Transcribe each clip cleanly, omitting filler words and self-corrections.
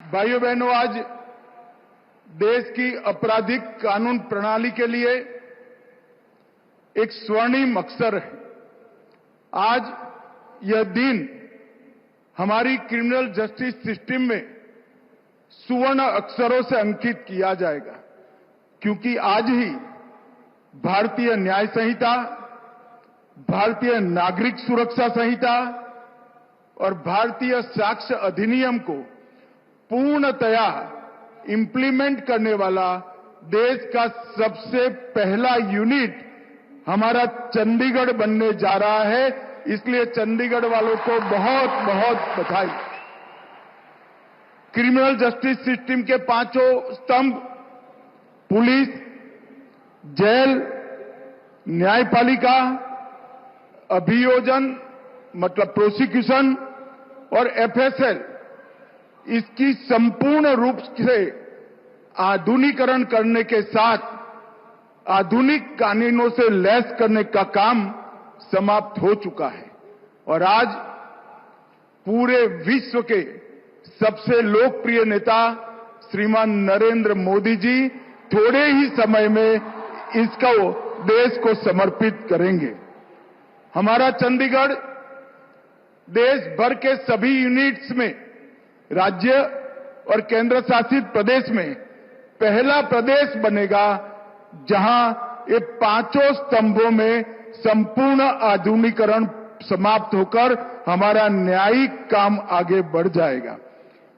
भाइयों बहनों, आज देश की आपराधिक कानून प्रणाली के लिए एक स्वर्णिम अवसर है। आज यह दिन हमारी क्रिमिनल जस्टिस सिस्टम में सुवर्ण अक्षरों से अंकित किया जाएगा, क्योंकि आज ही भारतीय न्याय संहिता, भारतीय नागरिक सुरक्षा संहिता और भारतीय साक्ष्य अधिनियम को पूर्णतया इंप्लीमेंट करने वाला देश का सबसे पहला यूनिट हमारा चंडीगढ़ बनने जा रहा है। इसलिए चंडीगढ़ वालों को बहुत बहुत बधाई। क्रिमिनल जस्टिस सिस्टम के पांचों स्तंभ पुलिस, जेल, न्यायपालिका, अभियोजन मतलब प्रोसिक्यूशन और एफएसएल, इसकी संपूर्ण रूप से आधुनिकीकरण करने के साथ आधुनिक कानूनों से लैस करने का काम समाप्त हो चुका है। और आज पूरे विश्व के सबसे लोकप्रिय नेता श्रीमान नरेंद्र मोदी जी थोड़े ही समय में इसको देश को समर्पित करेंगे। हमारा चंडीगढ़ देश भर के सभी यूनिट्स में राज्य और केंद्र शासित प्रदेश में पहला प्रदेश बनेगा जहां ये पांचों स्तंभों में संपूर्ण आधुनिकीकरण समाप्त होकर हमारा न्यायिक काम आगे बढ़ जाएगा।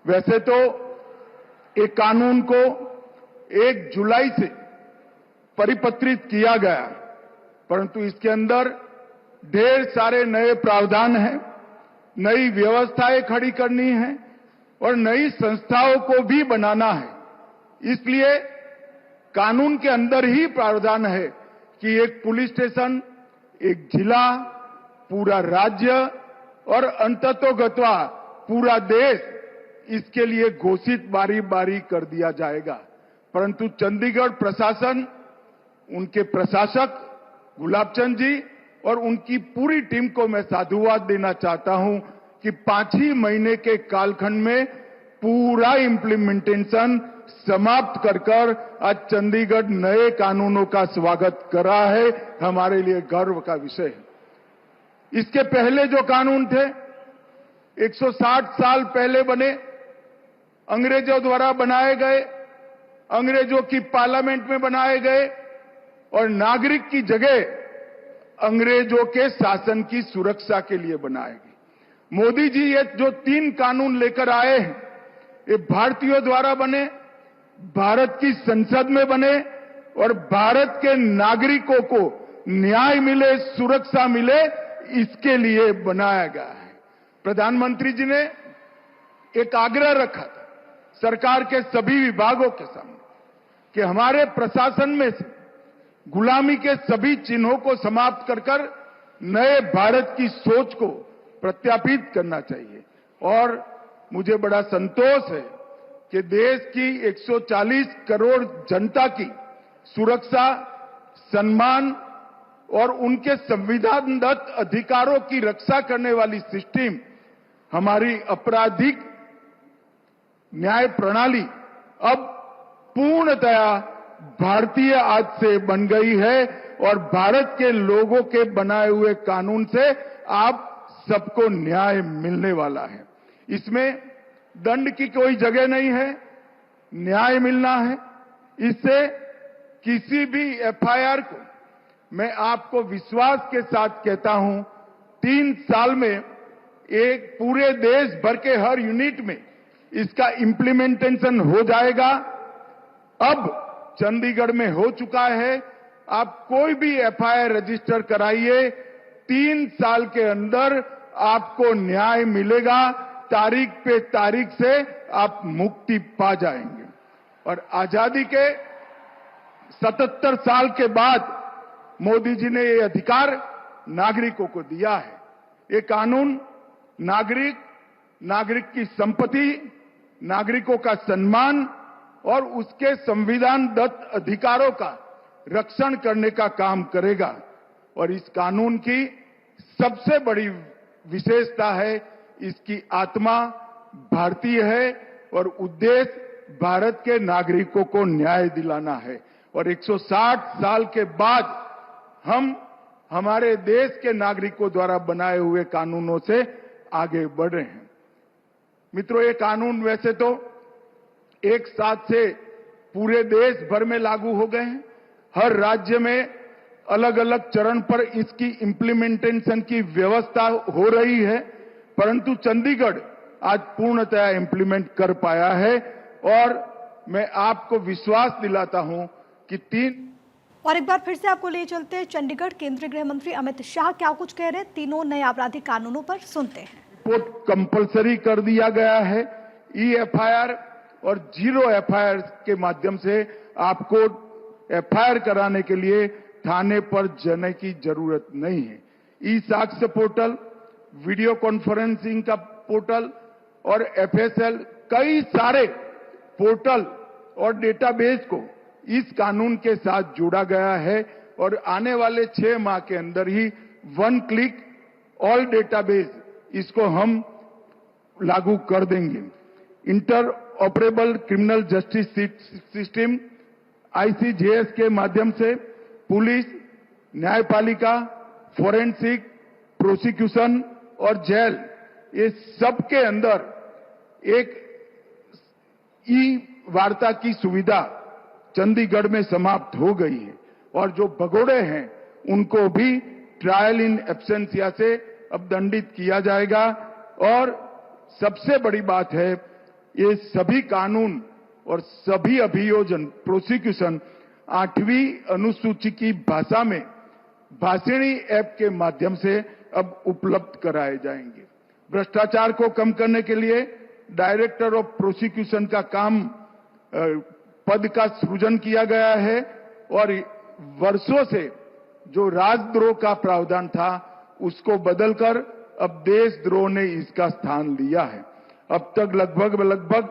वैसे तो एक कानून को 1 जुलाई से परिपत्रित किया गया, परंतु इसके अंदर ढेर सारे नए प्रावधान हैं, नई व्यवस्थाएं खड़ी करनी है और नई संस्थाओं को भी बनाना है। इसलिए कानून के अंदर ही प्रावधान है कि एक पुलिस स्टेशन, एक जिला, पूरा राज्य और अंततोगत्वा पूरा देश इसके लिए घोषित बारी बारी कर दिया जाएगा। परंतु चंडीगढ़ प्रशासन, उनके प्रशासक गुलाबचंद जी और उनकी पूरी टीम को मैं साधुवाद देना चाहता हूं कि 5 ही महीने के कालखंड में पूरा इंप्लीमेंटेशन समाप्त कर आज चंडीगढ़ नए कानूनों का स्वागत कर रहा है। हमारे लिए गर्व का विषय है। इसके पहले जो कानून थे 160 साल पहले बने, अंग्रेजों द्वारा बनाए गए, अंग्रेजों की पार्लियामेंट में बनाए गए और नागरिक की जगह अंग्रेजों के शासन की सुरक्षा के लिए बनाए गए। मोदी जी ये जो 3 कानून लेकर आए हैं, ये भारतीयों द्वारा बने, भारत की संसद में बने और भारत के नागरिकों को न्याय मिले, सुरक्षा मिले, इसके लिए बनाया गया है। प्रधानमंत्री जी ने एक आग्रह रखा था सरकार के सभी विभागों के सामने कि हमारे प्रशासन में से गुलामी के सभी चिन्हों को समाप्त कर नए भारत की सोच को प्रत्यापित करना चाहिए। और मुझे बड़ा संतोष है कि देश की 140 करोड़ जनता की सुरक्षा, सम्मान और उनके संविधानदत्त अधिकारों की रक्षा करने वाली सिस्टम हमारी आपराधिक न्याय प्रणाली अब पूर्णतया भारतीय आज से बन गई है और भारत के लोगों के बनाए हुए कानून से आप सबको न्याय मिलने वाला है। इसमें दंड की कोई जगह नहीं है, न्याय मिलना है। इससे किसी भी एफआईआर को मैं आपको विश्वास के साथ कहता हूं 3 साल में एक पूरे देश भर के हर यूनिट में इसका इंप्लीमेंटेशन हो जाएगा। अब चंडीगढ़ में हो चुका है। आप कोई भी एफआईआर रजिस्टर कराइए, 3 साल के अंदर आपको न्याय मिलेगा। तारीख पे तारीख से आप मुक्ति पा जाएंगे। और आजादी के 77 साल के बाद मोदी जी ने ये अधिकार नागरिकों को दिया है। ये कानून नागरिक की संपत्ति, नागरिकों का सम्मान और उसके संविधानदत्त अधिकारों का रक्षण करने का काम करेगा। और इस कानून की सबसे बड़ी विशेषता है इसकी आत्मा भारतीय है और उद्देश्य भारत के नागरिकों को न्याय दिलाना है। और 160 साल के बाद हम हमारे देश के नागरिकों द्वारा बनाए हुए कानूनों से आगे बढ़ रहे हैं। मित्रों, ये कानून वैसे तो एक साथ से पूरे देश भर में लागू हो गए हैं। हर राज्य में अलग अलग चरण पर इसकी इम्प्लीमेंटेशन की व्यवस्था हो रही है, परंतु चंडीगढ़ आज पूर्णतया इम्प्लीमेंट कर पाया है। और मैं आपको विश्वास दिलाता हूं कि और एक बार फिर से आपको ले चलते हैं चंडीगढ़। केंद्रीय गृह मंत्री अमित शाह क्या कुछ कह रहे हैं तीनों नए आपराधिक कानूनों पर, सुनते हैं। रिपोर्ट कंपलसरी कर दिया गया है। EFIR और 0 FIR के माध्यम से आपको FIR कराने के लिए थाने पर जाने की जरूरत नहीं है। ई-साक्ष्य पोर्टल, वीडियो कॉन्फ्रेंसिंग का पोर्टल और FSL, कई सारे पोर्टल और डेटाबेस को इस कानून के साथ जोड़ा गया है। और आने वाले 6 माह के अंदर ही 1 क्लिक ऑल डेटाबेस इसको हम लागू कर देंगे। Inter operable criminal justice system ICJS के माध्यम से पुलिस, न्यायपालिका, फोरेंसिक, प्रोसिक्यूशन और जेल, ये सब के अंदर एक ई-वार्ता की सुविधा चंडीगढ़ में समाप्त हो गई है। और जो भगोड़े हैं उनको भी ट्रायल इन एब्सेंसिया से अब दंडित किया जाएगा। और सबसे बड़ी बात है, ये सभी कानून और सभी अभियोजन, प्रोसिक्यूशन 8वीं अनुसूची की भाषा में भाषिणी ऐप के माध्यम से अब उपलब्ध कराए जाएंगे। भ्रष्टाचार को कम करने के लिए डायरेक्टर ऑफ प्रोसिक्यूशन का काम पद का सृजन किया गया है। और वर्षों से जो राजद्रोह का प्रावधान था उसको बदलकर अब देशद्रोह ने इसका स्थान लिया है। अब तक लगभग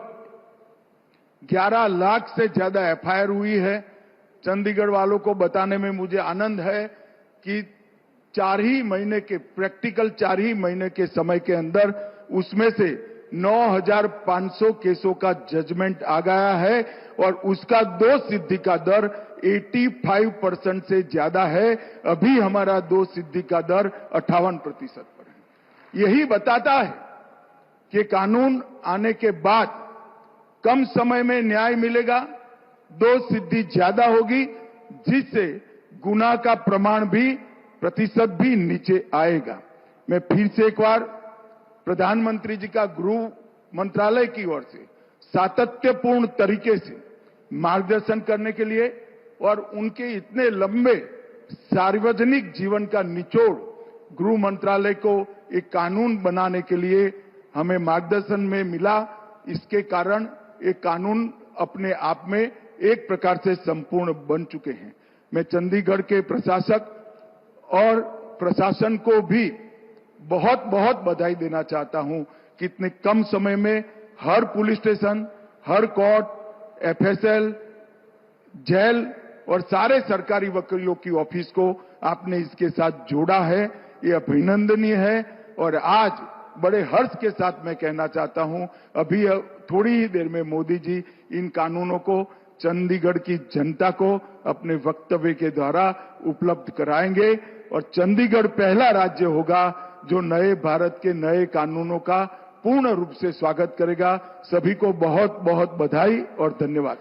11 लाख से ज्यादा FIR हुई है। चंडीगढ़ वालों को बताने में मुझे आनंद है कि 4 ही महीने के समय के अंदर उसमें से 9,500 केसों का जजमेंट आ गया है। और उसका दोष सिद्धि का दर 85% से ज्यादा है। अभी हमारा दोष सिद्धि का दर 58% पर है। यही बताता है कि कानून आने के बाद कम समय में न्याय मिलेगा, दोष सिद्धि ज्यादा होगी, जिससे गुनाह का प्रमाण भी, प्रतिशत भी नीचे आएगा। मैं फिर से एक बार प्रधानमंत्री जी का गृह मंत्रालय की ओर से सातत्यपूर्ण तरीके से मार्गदर्शन करने के लिए और उनके इतने लंबे सार्वजनिक जीवन का निचोड़ गृह मंत्रालय को एक कानून बनाने के लिए हमें मार्गदर्शन में मिला। इसके कारण एक कानून अपने आप में एक प्रकार से संपूर्ण बन चुके हैं। मैं चंडीगढ़ के प्रशासक और प्रशासन को भी बहुत बहुत बधाई देना चाहता हूं कि इतने कम समय में हर पुलिस स्टेशन, हर कोर्ट, FSL, जेल और सारे सरकारी वकीलों की ऑफिस को आपने इसके साथ जोड़ा है। ये अभिनंदनीय है। और आज बड़े हर्ष के साथ मैं कहना चाहता हूं, अभी थोड़ी ही देर में मोदी जी इन कानूनों को चंडीगढ़ की जनता को अपने वक्तव्य के द्वारा उपलब्ध कराएंगे। और चंडीगढ़ पहला राज्य होगा जो नए भारत के नए कानूनों का पूर्ण रूप से स्वागत करेगा। सभी को बहुत बहुत बधाई और धन्यवाद।